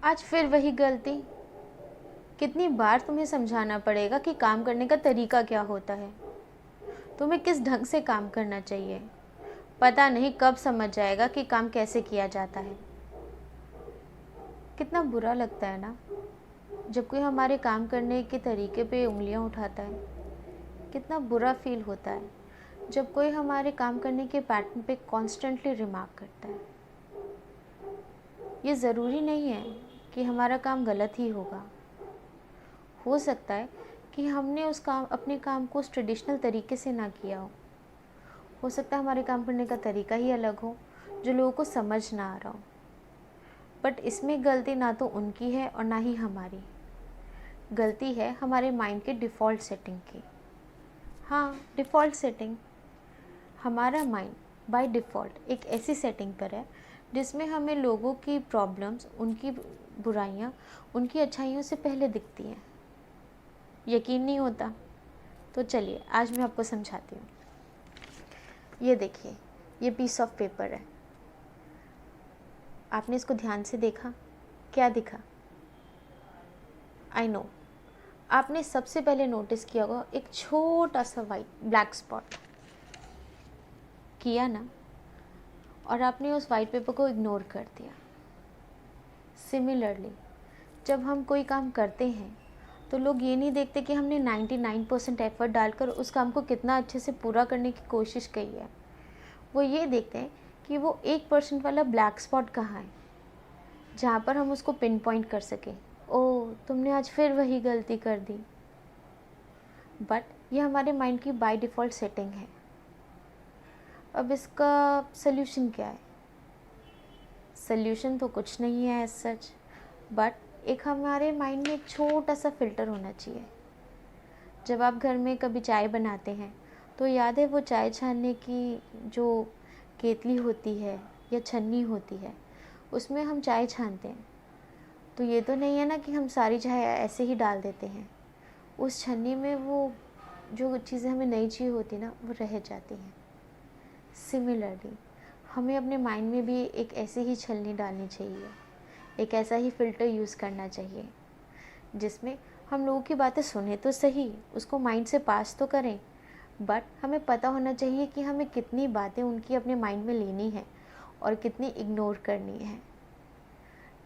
आज फिर वही गलती। कितनी बार तुम्हें समझाना पड़ेगा कि काम करने का तरीका क्या होता है, तुम्हें किस ढंग से काम करना चाहिए। पता नहीं कब समझ जाएगा कि काम कैसे किया जाता है। कितना बुरा लगता है ना जब कोई हमारे काम करने के तरीके पे उंगलियां उठाता है। कितना बुरा फील होता है जब कोई हमारे काम करने के पैटर्न पे कॉन्स्टेंटली रिमार्क करता है। ये ज़रूरी नहीं है कि हमारा काम गलत ही होगा। हो सकता है कि हमने अपने काम को उस ट्रेडिशनल तरीके से ना किया हो सकता है हमारे काम करने का तरीका ही अलग हो जो लोगों को समझ ना आ रहा हो। बट इसमें गलती ना तो उनकी है और ना ही हमारी। गलती है हमारे माइंड के डिफ़ॉल्ट सेटिंग की। हाँ, डिफ़ॉल्ट सेटिंग। हमारा माइंड बाय डिफ़ॉल्ट एक ऐसी सेटिंग पर है जिसमें हमें लोगों की प्रॉब्लम्स, उनकी बुराइयाँ, उनकी अच्छाइयों से पहले दिखती हैं। यकीन नहीं होता? तो चलिए आज मैं आपको समझाती हूँ। ये देखिए, ये पीस ऑफ पेपर है। आपने इसको ध्यान से देखा? क्या दिखा? आई नो, आपने सबसे पहले नोटिस किया होगा एक छोटा सा ब्लैक स्पॉट। किया ना? और आपने उस वाइट पेपर को इग्नोर कर दिया। सिमिलरली, जब हम कोई काम करते हैं तो लोग ये नहीं देखते कि हमने 99% एफर्ट डालकर उस काम को कितना अच्छे से पूरा करने की कोशिश की है। वो ये देखते हैं कि वो 1% वाला ब्लैक स्पॉट कहाँ है, जहाँ पर हम उसको पिन पॉइंट कर सकें। ओह, तुमने आज फिर वही गलती कर दी। बट ये हमारे माइंड की बाय डिफ़ॉल्ट सेटिंग है। अब इसका सल्यूशन क्या है? सल्यूशन तो कुछ नहीं है एज सच, बट एक हमारे माइंड में एक छोटा सा फ़िल्टर होना चाहिए। जब आप घर में कभी चाय बनाते हैं तो याद है वो चाय छानने की जो केतली होती है या छन्नी होती है, उसमें हम चाय छानते हैं। तो ये तो नहीं है ना कि हम सारी चाय ऐसे ही डाल देते हैं। उस छन्नी में वो जो चीज़ें हमें नहीं चाहिए होती ना, वो रह जाती हैं। सिमिलरली, हमें अपने माइंड में भी एक ऐसी ही छलनी डालनी चाहिए, एक ऐसा ही फ़िल्टर यूज़ करना चाहिए जिसमें हम लोगों की बातें सुने तो सही, उसको माइंड से पास तो करें, बट हमें पता होना चाहिए कि हमें कितनी बातें उनकी अपने माइंड में लेनी है और कितनी इग्नोर करनी है।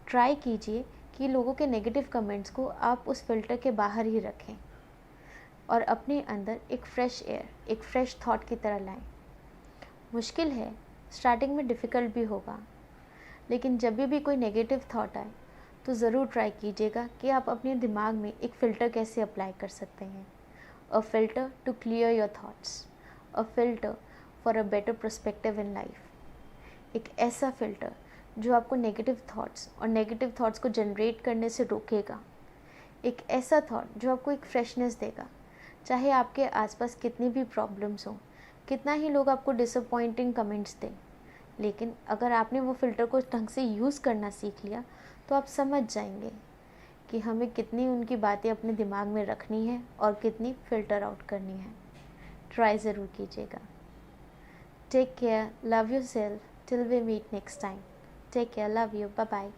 ट्राई कीजिए कि लोगों के नेगेटिव कमेंट्स को आप उस फ़िल्टर के बाहर ही रखें और अपने अंदर एक फ्रेश एयर, एक फ्रेश थॉट की तरह लाएं। मुश्किल है, स्टार्टिंग में डिफ़िकल्ट भी होगा, लेकिन जब भी कोई नेगेटिव थॉट आए तो ज़रूर ट्राई कीजिएगा कि आप अपने दिमाग में एक फ़िल्टर कैसे अप्लाई कर सकते हैं। A filter to clear your thoughts, a filter for a better perspective in life. एक ऐसा फ़िल्टर जो आपको नेगेटिव थॉट्स और नेगेटिव थॉट्स को जनरेट करने से रोकेगा। एक ऐसा थॉट जो आपको एक फ्रेशनेस देगा, चाहे आपके आसपास कितनी भी प्रॉब्लम्स हों, कितना ही लोग आपको डिसअपॉइंटिंग कमेंट्स दें, लेकिन अगर आपने वो फ़िल्टर को ढंग से यूज़ करना सीख लिया तो आप समझ जाएंगे कि हमें कितनी उनकी बातें अपने दिमाग में रखनी है और कितनी फ़िल्टर आउट करनी है। ट्राई ज़रूर कीजिएगा। Take care, love yourself, till we meet next time. Take care, love you, bye bye.